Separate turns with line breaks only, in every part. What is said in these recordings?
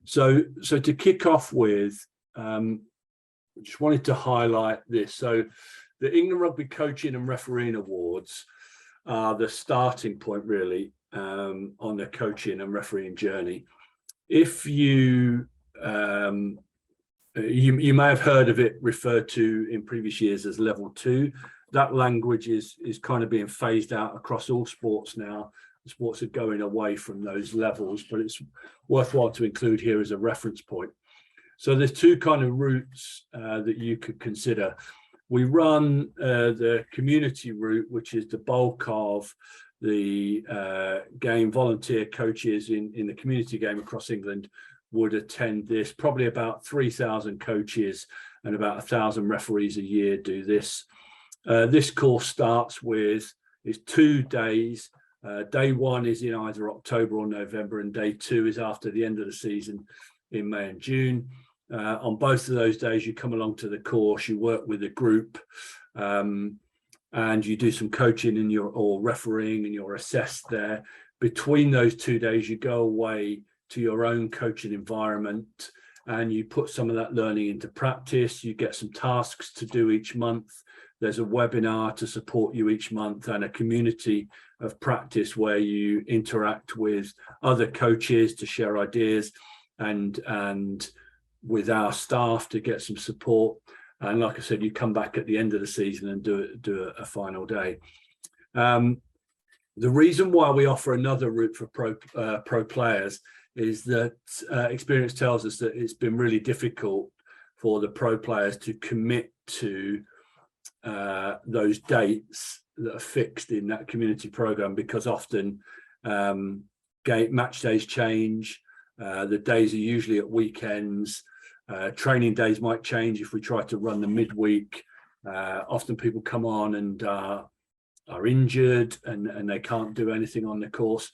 So to kick off with, just wanted to highlight this. So the England Rugby Coaching and Refereeing Awards are the starting point, really, on the coaching and refereeing journey. If you you may have heard of it referred to in previous years as level 2. That language is kind of being phased out across all sports now. Sports are going away from those levels, but it's worthwhile to include here as a reference point. So there's two kind of routes that you could consider. We run the community route, which is the bulk of the game. Volunteer coaches in the community game across England would attend this. Probably about 3,000 coaches and about 1,000 referees a year do this. This course starts with, it's 2 days. Day 1 is in either October or November, and day 2 is after the end of the season in May and June. On both of those days, you come along to the course, you work with a group, and you do some coaching or refereeing, and you're assessed there. Between those 2 days, you go away to your own coaching environment and you put some of that learning into practice. You get some tasks to do each month. There's a webinar to support you each month and a community of practice where you interact with other coaches to share ideas and with our staff to get some support. And like I said, you come back at the end of the season and do a final day. The reason why we offer another route for pro players is that experience tells us that it's been really difficult for the pro players to commit to those dates that are fixed in that community program, because often match days change. The days are usually at weekends. Training days might change if we try to run the midweek. Often people come on and are injured and they can't do anything on the course.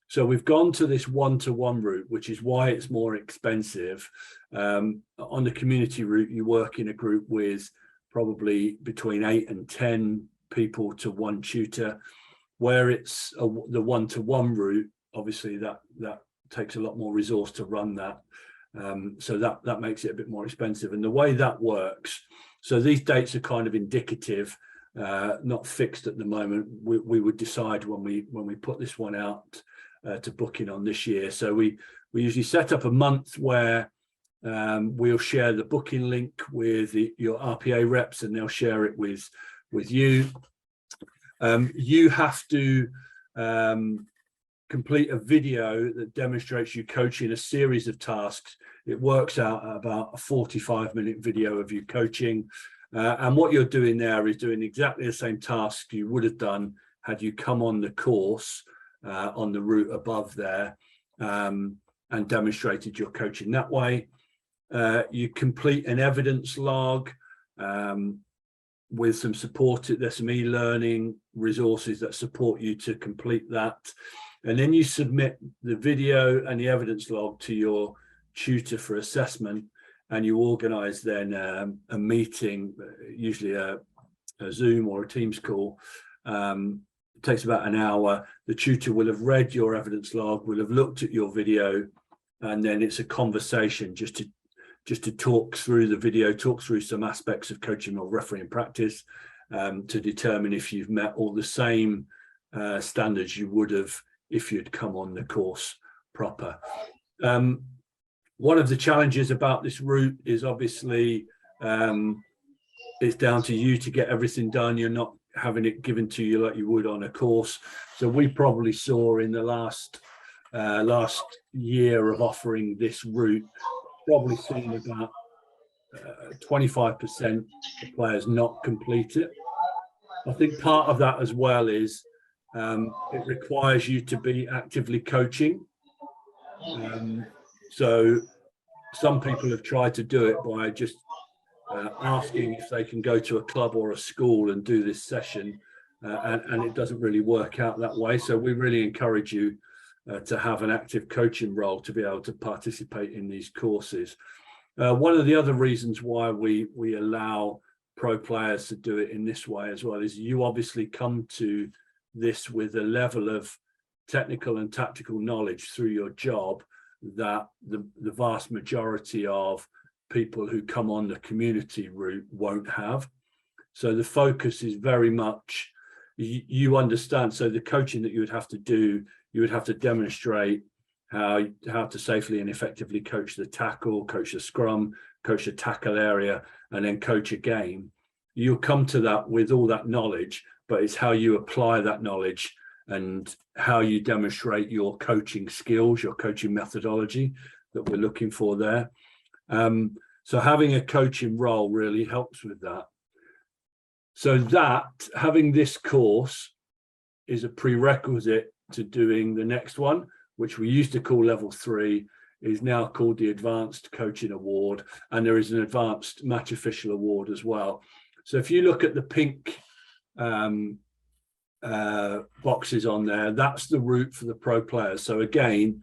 So we've gone to this one-to-one route, which is why it's more expensive. On the community route, you work in a group with probably between 8 and 10 people to one tutor. Where it's the one-to-one route, obviously that takes a lot more resource to run that. So that makes it a bit more expensive. And the way that works, so these dates are kind of indicative, not fixed at the moment. We would decide when we put this one out to book in on this year. So we usually set up a month where we'll share the booking link with your RPA reps, and they'll share it with you. You have to complete a video that demonstrates you coaching a series of tasks. It works out at about a 45-minute video of you coaching. And what you're doing there is doing exactly the same task you would have done had you come on the course on the route above there and demonstrated your coaching that way. You complete an evidence log with some support. There's some e-learning resources that support you to complete that. And then you submit the video and the evidence log to your tutor for assessment, and you organize then a meeting, usually a Zoom or a Teams call. It takes about an hour. The tutor will have read your evidence log, will have looked at your video, and then it's a conversation just to talk through the video, talk through some aspects of coaching or refereeing practice, to determine if you've met all the same standards you would have if you'd come on the course proper. One of the challenges about this route is obviously it's down to you to get everything done. You're not having it given to you like you would on a course. So we probably saw in the last year of offering this route, probably seen about 25% of players not complete it. I think part of that as well is it requires you to be actively coaching. So some people have tried to do it by just asking if they can go to a club or a school and do this session, and it doesn't really work out that way. So we really encourage you to have an active coaching role to be able to participate in these courses. One of the other reasons why we allow pro players to do it in this way as well is you obviously come to this with a level of technical and tactical knowledge through your job that the vast majority of people who come on the community route won't have. So the focus is very much, you understand, so the coaching that you would have to do, you would have to demonstrate how to safely and effectively coach the tackle, coach the scrum, coach the tackle area, and then coach a game. You'll come to that with all that knowledge, but it's how you apply that knowledge and how you demonstrate your coaching skills, your coaching methodology that we're looking for there. So having a coaching role really helps with that. So that, having this course is a prerequisite to doing the next one, which we used to call level 3, is now called the Advanced Coaching Award, and there is an Advanced Match Official Award as well. So if you look at the pink boxes on there, that's the route for the pro players. So again,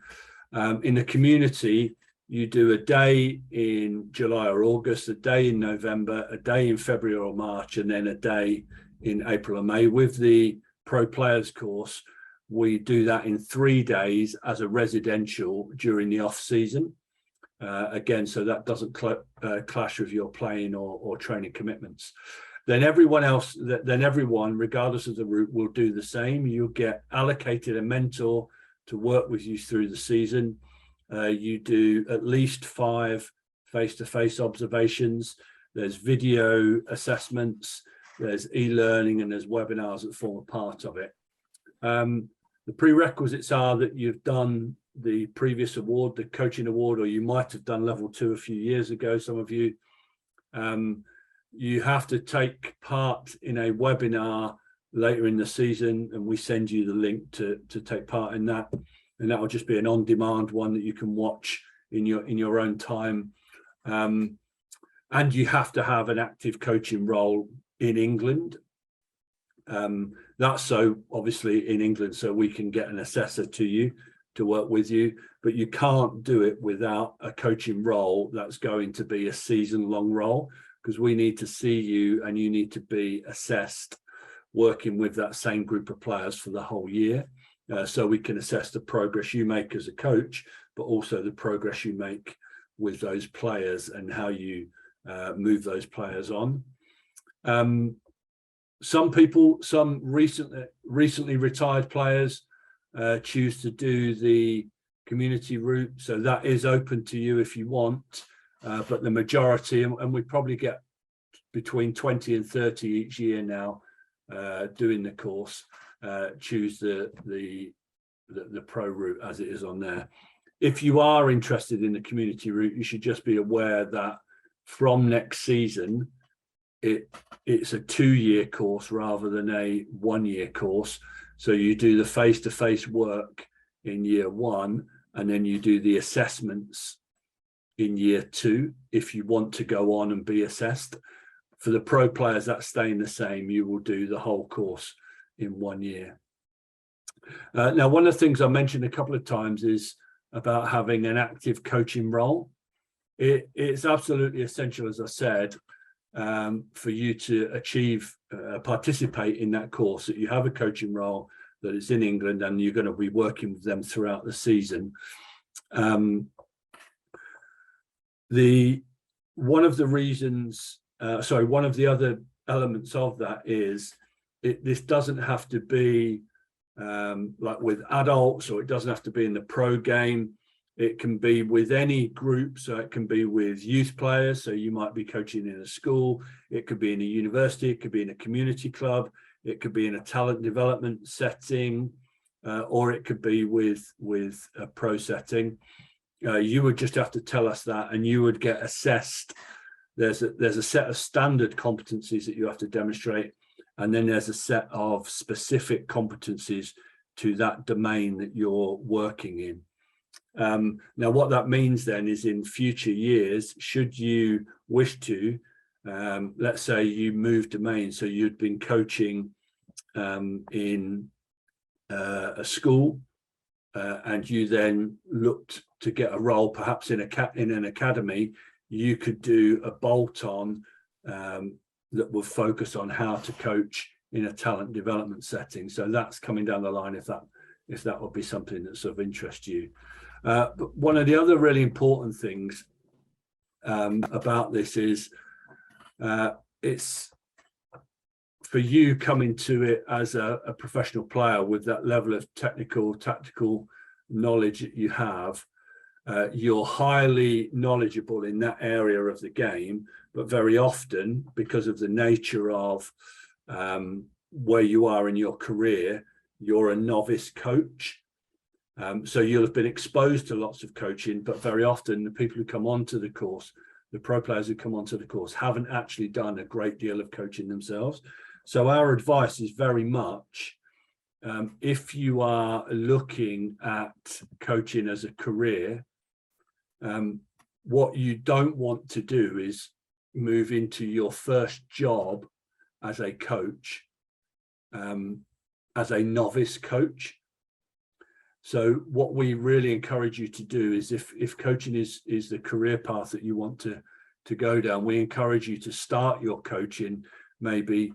in the community, you do a day in July or August, a day in November, a day in February or March, and then a day in April or May. With the pro players course, we do that in 3 days as a residential during the off season. Again, so that doesn't clash with your playing or training commitments. Then everyone, regardless of the route, will do the same. You'll get allocated a mentor to work with you through the season. You do at least 5 face-to-face observations. There's video assessments, there's e-learning, and there's webinars that form a part of it. The prerequisites are that you've done the previous award, the coaching award, or you might have done level 2 a few years ago, some of you. You have to take part in a webinar later in the season, and we send you the link to take part in that. And that will just be an on-demand one that you can watch in your own time. And you have to have an active coaching role in England. That's so obviously in England, so we can get an assessor to you to work with you, but you can't do it without a coaching role that's going to be a season-long role, because we need to see you and you need to be assessed working with that same group of players for the whole year. So we can assess the progress you make as a coach, but also the progress you make with those players and how you move those players on. Some people, some recently retired players choose to do the community route. So that is open to you if you want, but the majority, and we probably get between 20 and 30 each year now doing the course, choose the pro route as it is on there. If you are interested in the community route, you should just be aware that from next season, it's a 2-year course rather than a 1-year course. So you do the face-to-face work in year 1, and then you do the assessments in year 2 if you want to go on and be assessed. For the pro players, that's staying the same. You will do the whole course in 1 year. Now, one of the things I mentioned a couple of times is about having an active coaching role. It's absolutely essential, as I said, for you to achieve, participate in that course, that you have a coaching role, that it's in England, and you're going to be working with them throughout the season. One of the other elements of that is this doesn't have to be like with adults, or it doesn't have to be in the pro game. It can be with any group. So it can be with youth players. So you might be coaching in a school. It could be in a university. It could be in a community club. It could be in a talent development setting, or it could be with a pro setting. You would just have to tell us that, and you would get assessed. There's a set of standard competencies that you have to demonstrate, and then there's a set of specific competencies to that domain that you're working in. Now, what that means then is in future years, should you wish to, let's say you move domain, so you'd been coaching in a school, and you then looked to get a role perhaps in an academy, you could do a bolt-on that will focus on how to coach in a talent development setting. So that's coming down the line if that would be something that's of interest to you. But one of the other really important things about this is it's for you coming to it as a professional player with that level of tactical knowledge that you have. You're highly knowledgeable in that area of the game, but very often, because of the nature of where you are in your career, you're a novice coach. So you'll have been exposed to lots of coaching, but very often the people who come onto the course, the pro players who come onto the course, haven't actually done a great deal of coaching themselves. So our advice is very much, if you are looking at coaching as a career, what you don't want to do is move into your first job as a coach, as a novice coach. So what we really encourage you to do is, if coaching is the career path that you want to go down, we encourage you to start your coaching maybe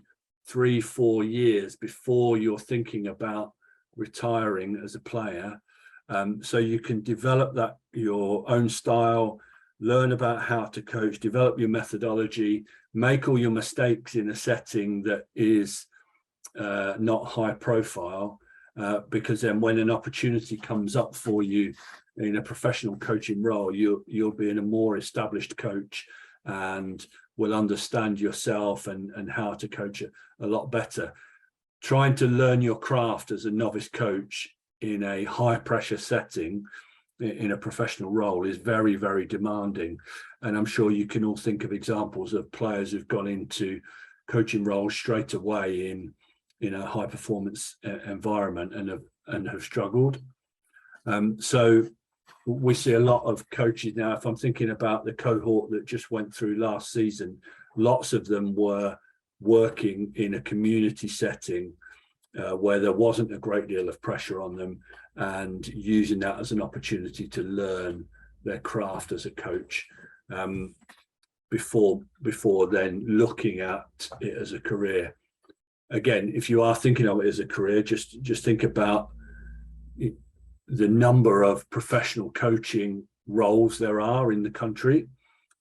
3-4 years before you're thinking about retiring as a player, so you can develop that your own style, learn about how to coach, develop your methodology, make all your mistakes in a setting that is not high profile, because then when an opportunity comes up for you in a professional coaching role, you'll be in a more established coach and will understand yourself and how to coach a lot better. Trying to learn your craft as a novice coach in a high pressure setting in a professional role is very, very demanding. And I'm sure you can all think of examples of players who've gone into coaching roles straight away in a high performance environment and have struggled. So we see a lot of coaches now. If I'm thinking about the cohort that just went through last season, lots of them were working in a community setting where there wasn't a great deal of pressure on them, and using that as an opportunity to learn their craft as a coach before then looking at it as a career. Again, if you are thinking of it as a career, just think about the number of professional coaching roles there are in the country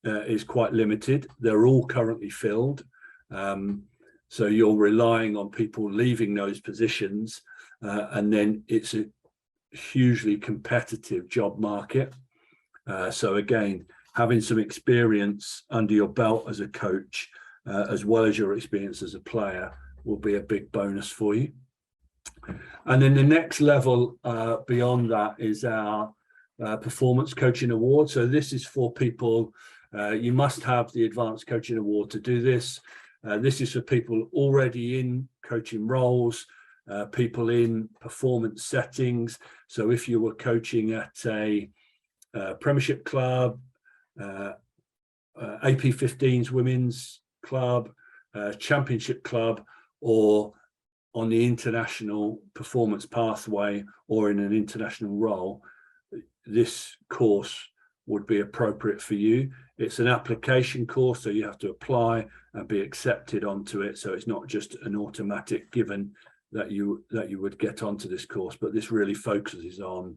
is quite limited. They're all currently filled. So you're relying on people leaving those positions, and then it's a hugely competitive job market. So again, having some experience under your belt as a coach, as well as your experience as a player, will be a big bonus for you. And then the next level beyond that is our Performance Coaching Award. So this is for people, you must have the Advanced Coaching Award to do this. This is for people already in coaching roles, people in performance settings. So if you were coaching at a Premiership club, AP15s women's club, Championship club, or on the international performance pathway or in an international role, this course would be appropriate for you. It's an application course, so you have to apply and be accepted onto it. So it's not just an automatic given that you would get onto this course, but this really focuses on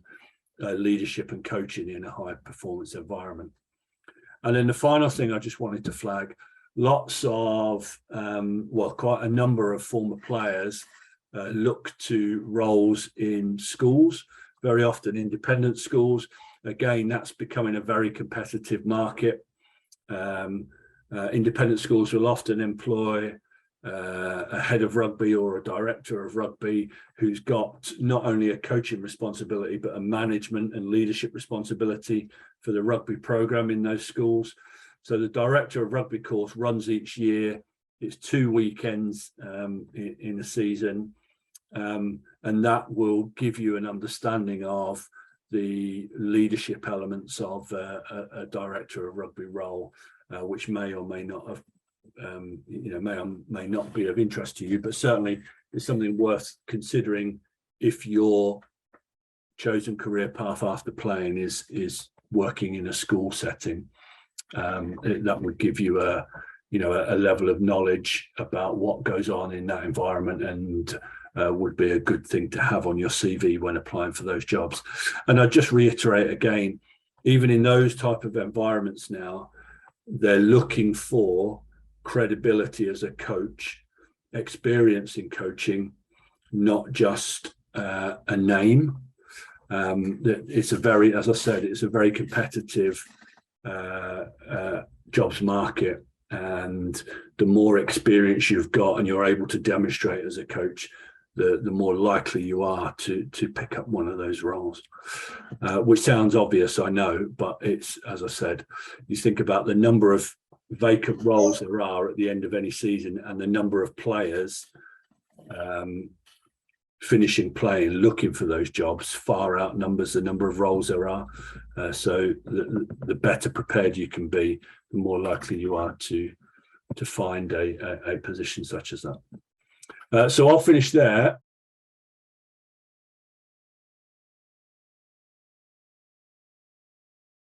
leadership and coaching in a high performance environment. And then the final thing I just wanted to flag, lots of, quite a number of former players look to roles in schools, very often independent schools. Again, that's becoming a very competitive market. Independent schools will often employ a head of rugby or a director of rugby who's got not only a coaching responsibility, but a management and leadership responsibility for the rugby program in those schools. So the director of rugby course runs each year. It's 2 weekends in a season, and that will give you an understanding of the leadership elements of a director of rugby role, which may or may not have, may or may not be of interest to you, but certainly is something worth considering if your chosen career path after playing is working in a school setting. That would give you a level of knowledge about what goes on in that environment, would be a good thing to have on your CV when applying for those jobs. And I just reiterate again, even in those type of environments now, they're looking for credibility as a coach, experience in coaching, not just a name. It's a very, as I said, it's a very competitive jobs market, and the more experience you've got and you're able to demonstrate as a coach, the more likely you are to pick up one of those roles, which sounds obvious, I know, but it's, as I said, you think about the number of vacant roles there are at the end of any season and the number of players finishing playing, looking for those jobs, far outnumbers the number of roles there are. So the better prepared you can be, the more likely you are to find a position such as that. So I'll finish there.